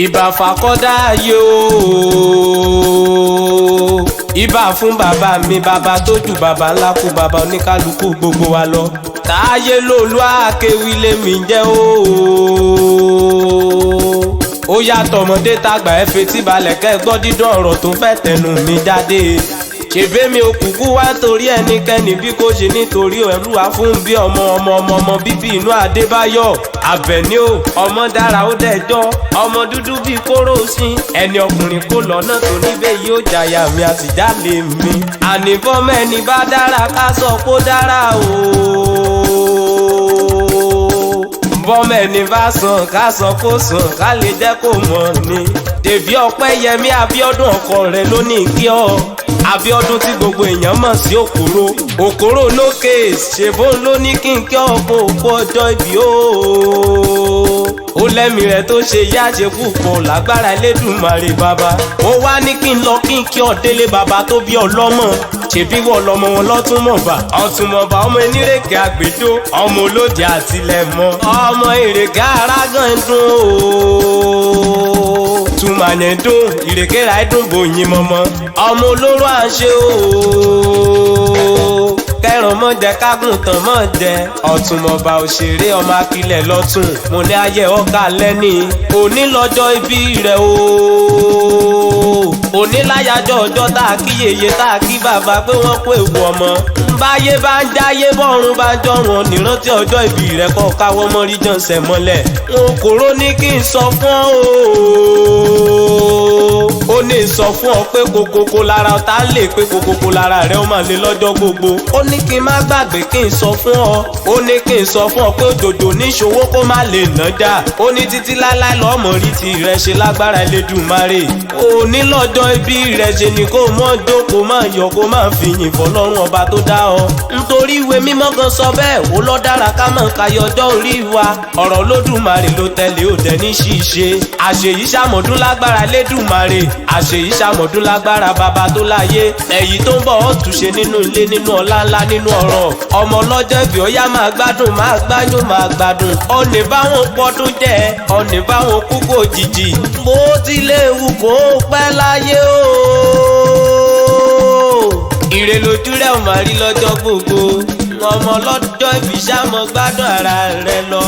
ìbà fàkọ́dá ayé o, ìbà fún bàbá mi, bàbá tó jù bàbá ńlá kú, bàbá oníkálukú gbogbo wa lọ. Táyélolú Akéwì lèmi jẹ́ o. Ó yàtọ̀ ọmọdé tàgbà ẹ fetí balẹ̀ kẹ́ gbọ́ dídán ọ̀rọ̀ tó fẹ́ tẹnu mi jáde. Ṣèbé mi ò kúkú wá torí ẹnikẹ́ni bí kò ṣe nítorí ẹrú wa fún bí ọmọ bíbí inú Adébáyọ̀ Àbẹ̀ní o. Ọmọ dára ó dẹjọ́, ọmọ dúdú bíi kóró sí. Ẹni ọkùnrin kò lọ́nà tó níbẹ̀ yóò jàyà mi àtìjálè mi. Ànífọ́mọ ẹni bá dára ká sọ kó dára o. Bọ́mọ ẹni bá sàn ká sọ kó sàn ká lè jẹ́ kó mọ̀ ni. Dèbí Ọpẹ́yẹmí Abíọ́dún ọkọ rẹ̀ ló ní kí ọ. Abíọ́dún tí gbogbo èèyàn mọ̀ sí Òkòrò lókè ṣèbó ló ní kí n kí ọ̀pọ̀ òpó ọjọ́ ìbí o. Ó lẹ́mìí rẹ̀ tó ṣe yá ṣe púpọ̀ lágbára Elédùmarè bàbá. Ó wá ní kí n lọ kí n kí ọ délé bàbá tó bí ọlọ́mọ. Ṣèbí wọ́n lọ́mọ wọn lọ́túnmọ̀bà ọ̀túnmọ̀bà ọmọ Enírèké Àgbèdó ọmọ Olóde Àtìlẹ̀mọ́ ọmọ Ìrèké Arágán dùn o. Tùmàyẹ̀ dùn Ìrèké ra dùn bòyìn mọ́mọ́ ọmọ olóró à ń ṣe o. Kẹrùn mọ́ jẹ kágùn tán mọ́ jẹ ọ̀túnmọ̀bà òṣèré ọmọ Akilẹ̀ lọ́tún. Mo ní ayé ọ̀gá lẹ́ni òní lọ́jọ́ ìbí rẹ̀ o. Òní láyàjọ́ ọjọ́ tá a kí yèyé tá a kí bàbá pé wọ́n kó ewu ọmọ. Báyé bá ń jáyé bọ́run bá ń jọrùn nírántí ọjọ́ ìbí rẹ̀ kọ́ káwọ́ mọ́rí jọ̀ǹsẹ̀ mọ́lẹ̀. Òkòrò ní kí n sọ fún ọ o. Ó ní sọ fún ọ pé kokoko lára ọ̀tá lè pé kokoko lára rẹ̀ ó máa lè lọ́jọ́ gbogbo. Ó ní kí n má gbàgbé kí n sọ fún ọ. Ó ní kí n sọ fún ọ pé òjòjò ní ìṣòwò kó má lè nájà. Ó ní títí láláì lọ́mọ rí ti rẹ̀ ṣe lágbára Elédùmarè. Ó ní lọ́jọ́ ìbí rẹ̀ ṣe ni kó mọ́ jókòó máa yọ̀ kó máa fi yìn fọ́lọ́run ọba tó dá ọ. Nítorí ìwé mímọ́ kan sọ bẹ́ẹ̀ ó lọ́ dára ká mọ̀ ká yọjọ́ orí wa. Ọ̀rọ̀ Olódùmarè ló tẹ̀lé òdẹ ní ṣíṣe. Àṣèyí ṣàmọ̀dún lágbára Elédùmarè. Àṣèyí ṣàmọ̀dún lágbára bàbá tó láyé. Èyí tó ń bọ̀ ọ́ túnṣe nínú ilé nínú ọlá ńlá nínú ọ̀rọ̀. Ọmọ ọlọ́jọ́ ìbí ọ̀yá máa gbádùn máa gbáyún máa gbádùn. Ọ̀nì báwọn pọ́dún jẹ́ ọ̀nì báwọn kú kò jìjì. Bó tilẹ̀ wù kó pẹ́ láyé o. Ire lójú rẹ̀ ò máa rí lọ́jọ́ gbogbo. Ọmọ ọlọ́jọ́ ìbí ṣá mọ́ gbádùn ara rẹ̀ lọ.